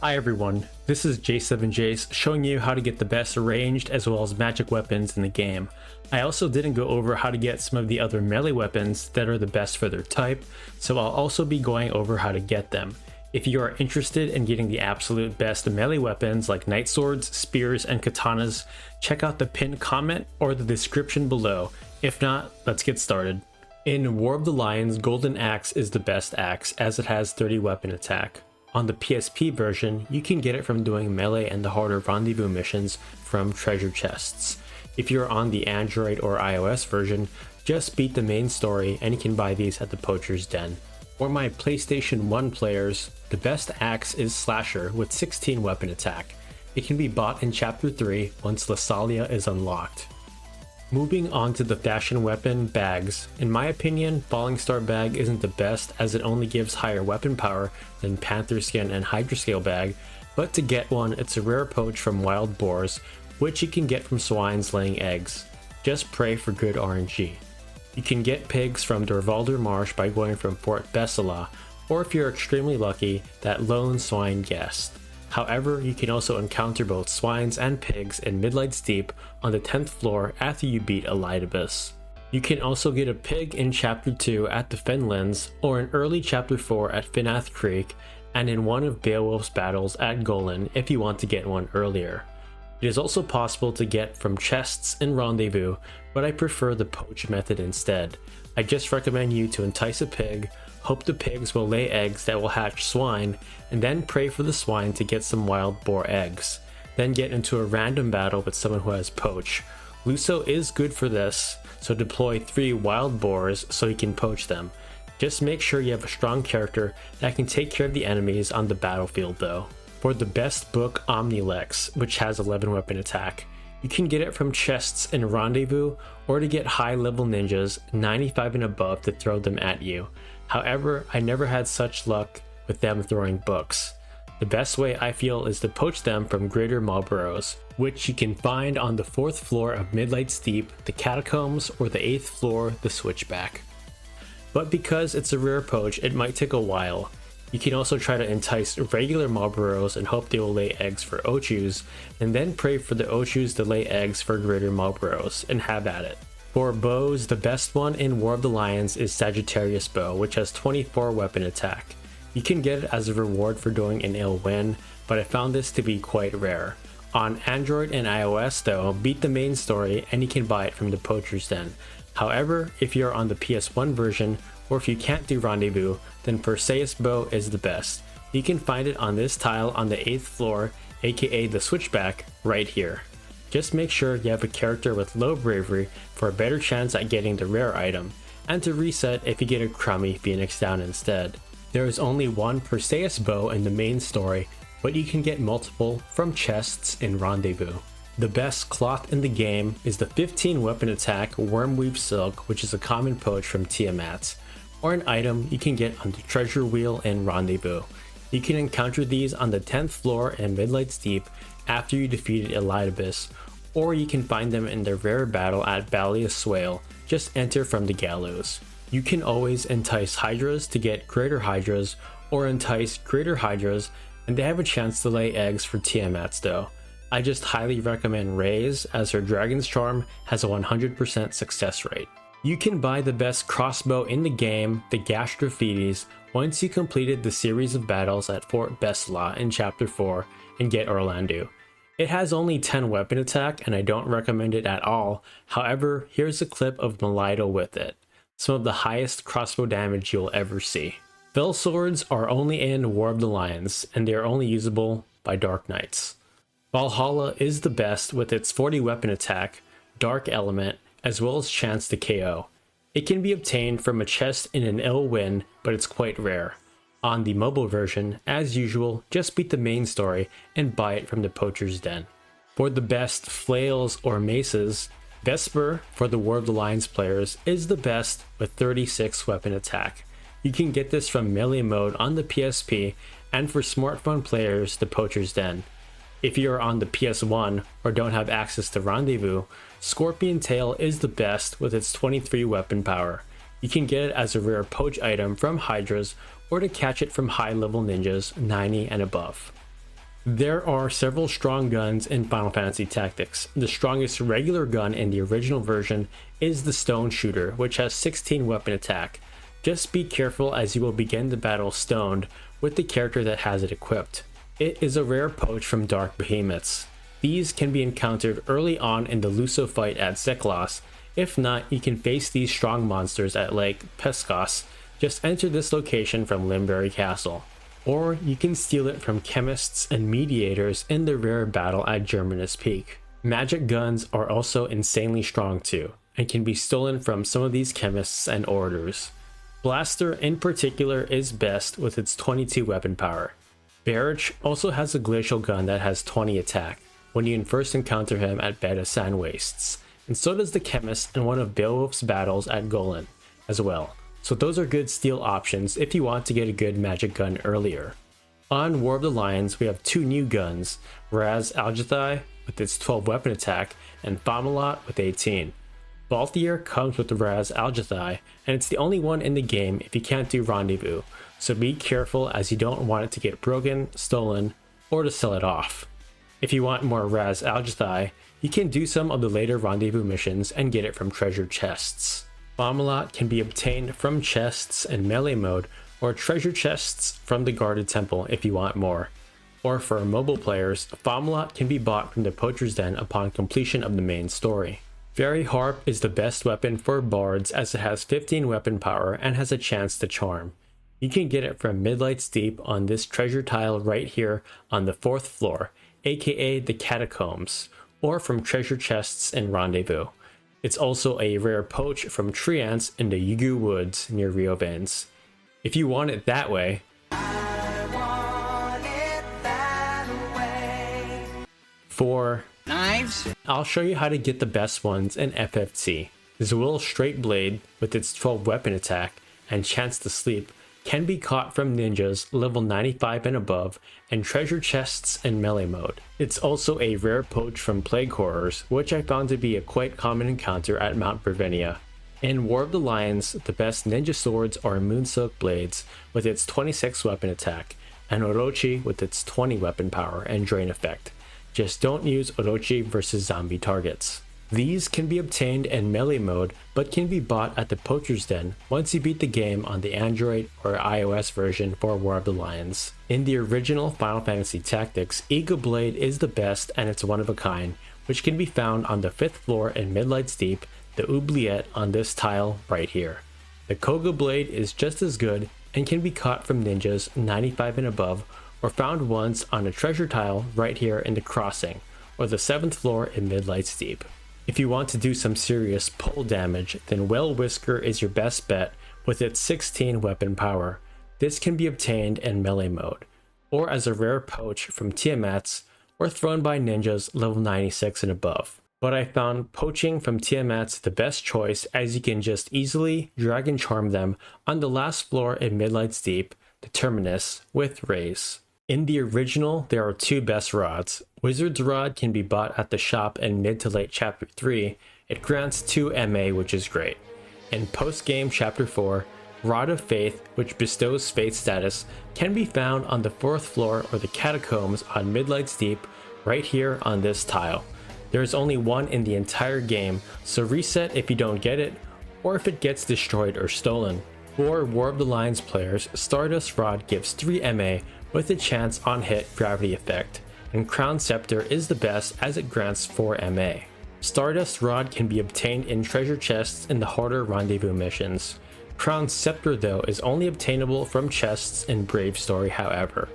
Hi everyone, this is J7Jace showing you how to get the best ranged as well as magic weapons in the game. I also didn't go over how to get some of the other melee weapons that are the best for their type, so I'll also be going over how to get them. If you are interested in getting the absolute best melee weapons like knight swords, spears, and katanas, check out the pinned comment or the description below. If not, let's get started. In War of the Lions, Golden Axe is the best axe as it has 30 weapon attack. On the PSP version, you can get it from doing melee and the harder rendezvous missions from treasure chests. If you're on the Android or iOS version, just beat the main story and you can buy these at the Poacher's Den. For my PlayStation 1 players, the best axe is Slasher with 16 weapon attack. It can be bought in Chapter 3 once Lasalia is unlocked. Moving on to the fashion weapon bags. In my opinion, Falling Star bag isn't the best as it only gives higher weapon power than Panther Skin and Hydra Scale bag, but to get one it's a rare poach from wild boars, which you can get from swines laying eggs. Just pray for good RNG. You can get pigs from Dorvalder Marsh by going from Fort Besala, or if you're extremely lucky, that lone swine guest. However, you can also encounter both swines and pigs in Midlight's Deep on the 10th floor after you beat Elidibus. You can also get a pig in Chapter 2 at the Fenlands, or in early Chapter 4 at Finath Creek, and in one of Beowulf's battles at Golan if you want to get one earlier. It is also possible to get from chests in Rendezvous, but I prefer the poach method instead. I just recommend you to entice a pig, hope the pigs will lay eggs that will hatch swine, and then pray for the swine to get some wild boar eggs. Then get into a random battle with someone who has poach. Luso is good for this, so deploy 3 wild boars so you can poach them. Just make sure you have a strong character that can take care of the enemies on the battlefield though. For the best book, Omnilex, which has 11 weapon attack. You can get it from chests in Rendezvous, or to get high level ninjas, 95 and above, to throw them at you. However, I never had such luck with them throwing books. The best way I feel is to poach them from Greater Marlboroughs, which you can find on the 4th floor of Midlight's Deep, the Catacombs, or the 8th floor, the Switchback. But because it's a rare poach, it might take a while. You can also try to entice regular Marlboroughs and hope they will lay eggs for Ochus, and then pray for the Ochus to lay eggs for Greater Marlboroughs, and have at it. For bows, the best one in War of the Lions is Sagittarius Bow, which has 24 weapon attack. You can get it as a reward for doing an ill win, but I found this to be quite rare. On Android and iOS though, beat the main story and you can buy it from the Poacher's Den. However, if you're on the PS1 version, or if you can't do Rendezvous, then Perseus Bow is the best. You can find it on this tile on the 8th floor, aka the Switchback, right here. Just make sure you have a character with low bravery for a better chance at getting the rare item, and to reset if you get a crummy Phoenix down instead. There is only one Perseus Bow in the main story, but you can get multiple from chests in Rendezvous. The best cloth in the game is the 15 weapon attack Wormweave Silk, which is a common poach from Tiamat, or an item you can get on the treasure wheel in Rendezvous. You can encounter these on the 10th floor in Midlight's Deep after you defeated Elidibus, or you can find them in the rare battle at Ballia Swale. Just enter from the gallows. You can always entice Hydras to get Greater Hydras, or entice Greater Hydras, and they have a chance to lay eggs for Tiamats though. I just highly recommend Raze as her Dragon's Charm has a 100% success rate. You can buy the best crossbow in the game, the Gastrophetes, once you completed the series of battles at Fort Besala in Chapter 4 and get Orlando. It has only 10 weapon attack and I don't recommend it at all. However, here's a clip of Melito with it. Some of the highest crossbow damage you'll ever see. Fell swords are only in War of the Lions and they are only usable by Dark Knights. Valhalla is the best with its 40 weapon attack, Dark Element, as well as chance to KO. It can be obtained from a chest in an ill win, but it's quite rare. On the mobile version, as usual, just beat the main story and buy it from the Poacher's Den. For the best flails or maces, Vesper for the War of the Lions players is the best with 36 weapon attack. You can get this from melee mode on the PSP, and for smartphone players, the Poacher's Den. If you are on the PS1 or don't have access to Rendezvous, Scorpion Tail is the best with its 23 weapon power. You can get it as a rare poach item from Hydras, or to catch it from high level ninjas 90 and above. There are several strong guns in Final Fantasy Tactics. The strongest regular gun in the original version is the Stone Shooter, which has 16 weapon attack. Just be careful as you will begin the battle stoned with the character that has it equipped. It is a rare poach from Dark Behemoths. These can be encountered early on in the Luso fight at Zeklos. If not, you can face these strong monsters at Lake Peskos. Just enter this location from Limberry Castle. Or you can steal it from chemists and mediators in the rare battle at Germanus Peak. Magic guns are also insanely strong too, and can be stolen from some of these chemists and orators. Blaster in particular is best with its 22 weapon power. Barrich also has a glacial gun that has 20 attack when you first encounter him at Beta Sand Wastes, and so does the chemist in one of Beowulf's battles at Golan as well. So those are good steal options if you want to get a good magic gun earlier. On War of the Lions, we have two new guns, Raz Aljathai with its 12 weapon attack and Fomalhaut with 18. Balthier comes with the Raz Aljathai, and it's the only one in the game if you can't do Rendezvous, so be careful as you don't want it to get broken, stolen, or to sell it off. If you want more Raz Aljathai, you can do some of the later Rendezvous missions and get it from treasure chests. Fomalhaut can be obtained from chests in melee mode or treasure chests from the guarded temple if you want more. Or for mobile players, Fomalhaut can be bought from the Poacher's Den upon completion of the main story. Fairy Harp is the best weapon for bards as it has 15 weapon power and has a chance to charm. You can get it from Midlight's Deep on this treasure tile right here on the 4th floor, aka the Catacombs, or from treasure chests in Rendezvous. It's also a rare poach from tree ants in the Yugu Woods near Riovans. If you want it that way, for knives, I'll show you how to get the best ones in FFT. Zwil Straight Blade with its 12 weapon attack and Chance to Sleep can be caught from ninjas level 95 and above and treasure chests in melee mode. It's also a rare poach from Plague Horrors, which I found to be a quite common encounter at Mount Brevenia. In War of the Lions, the best ninja swords are Moonsilk Blades with its 26 weapon attack, and Orochi with its 20 weapon power and drain effect. Just don't use Orochi versus zombie targets. These can be obtained in melee mode, but can be bought at the Poacher's Den once you beat the game on the Android or iOS version for War of the Lions. In the original Final Fantasy Tactics, Eagle Blade is the best and it's one of a kind, which can be found on the 5th floor in Midlight's Deep, the Oubliette on this tile right here. The Koga Blade is just as good and can be caught from ninjas 95 and above, or found once on a treasure tile right here in the Crossing, or the 7th floor in Midlight's Deep. If you want to do some serious pull damage, then Well Whisker is your best bet with its 16 weapon power. This can be obtained in melee mode, or as a rare poach from Tiamat's, or thrown by ninjas level 96 and above. But I found poaching from Tiamat's the best choice as you can just easily drag and charm them on the last floor in Midlight's Deep, the Terminus, with Raze. In the original, there are two best rods. Wizard's Rod can be bought at the shop in mid to late chapter 3. It grants 2 MA, which is great. In post-game chapter 4, Rod of Faith, which bestows faith status, can be found on the 4th floor or the Catacombs on Midlight's Deep, right here on this tile. There is only one in the entire game, so reset if you don't get it, or if it gets destroyed or stolen. For War of the Lions players, Stardust Rod gives 3 MA with a chance on hit gravity effect, and Crown Scepter is the best as it grants 4 MA. Stardust Rod can be obtained in treasure chests in the harder rendezvous missions. Crown Scepter though is only obtainable from chests in Brave Story however.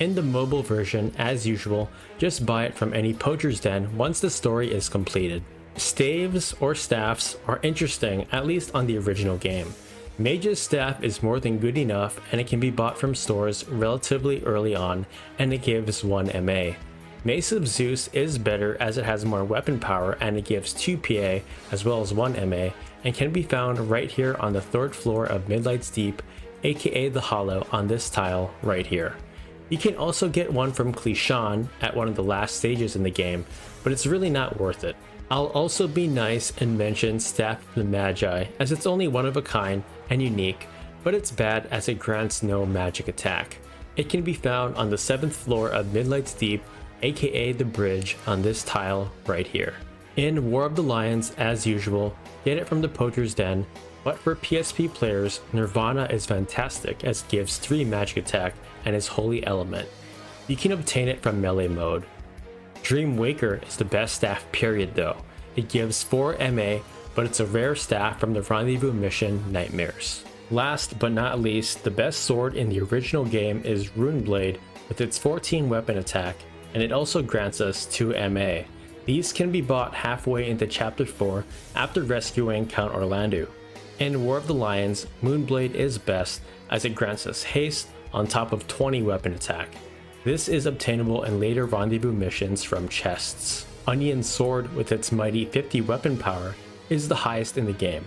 In the mobile version, as usual, just buy it from any Poacher's Den once the story is completed. Staves or staffs are interesting, at least on the original game. Mage's Staff is more than good enough and it can be bought from stores relatively early on and it gives 1 MA. Mace of Zeus is better as it has more weapon power and it gives 2 PA as well as 1 MA and can be found right here on the 3rd floor of Midlight's Deep, aka the Hollow on this tile right here. You can also get one from Clishan at one of the last stages in the game, but it's really not worth it. I'll also be nice and mention Staff of the Magi as it's only one of a kind and unique, but it's bad as it grants no magic attack. It can be found on the 7th floor of Midlight's Deep, aka the bridge on this tile right here. In War of the Lions, as usual, get it from the Poacher's Den, but for PSP players, Nirvana is fantastic as it gives 3 magic attack and is Holy Element. You can obtain it from melee mode. Dream Waker is the best staff period though. It gives 4 MA, but it's a rare staff from the Rendezvous mission Nightmares. Last but not least, the best sword in the original game is Runeblade with its 14 weapon attack, and it also grants us 2 MA. These can be bought halfway into Chapter 4 after rescuing Count Orlandeau. In War of the Lions, Moonblade is best as it grants us haste on top of 20 weapon attack. This is obtainable in later Rendezvous missions from chests. Onion Sword with its mighty 50 weapon power is the highest in the game.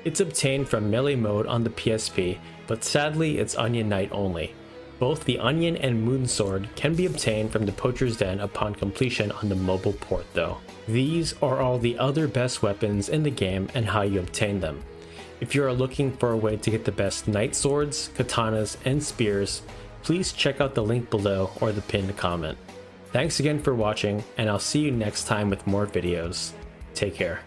It's obtained from melee mode on the PSP, but sadly it's Onion Knight only. Both the Onion and Moon Sword can be obtained from the Poacher's Den upon completion on the mobile port though. These are all the other best weapons in the game and how you obtain them. If you are looking for a way to get the best knight swords, katanas, and spears, please check out the link below or the pinned comment. Thanks again for watching, and I'll see you next time with more videos. Take care.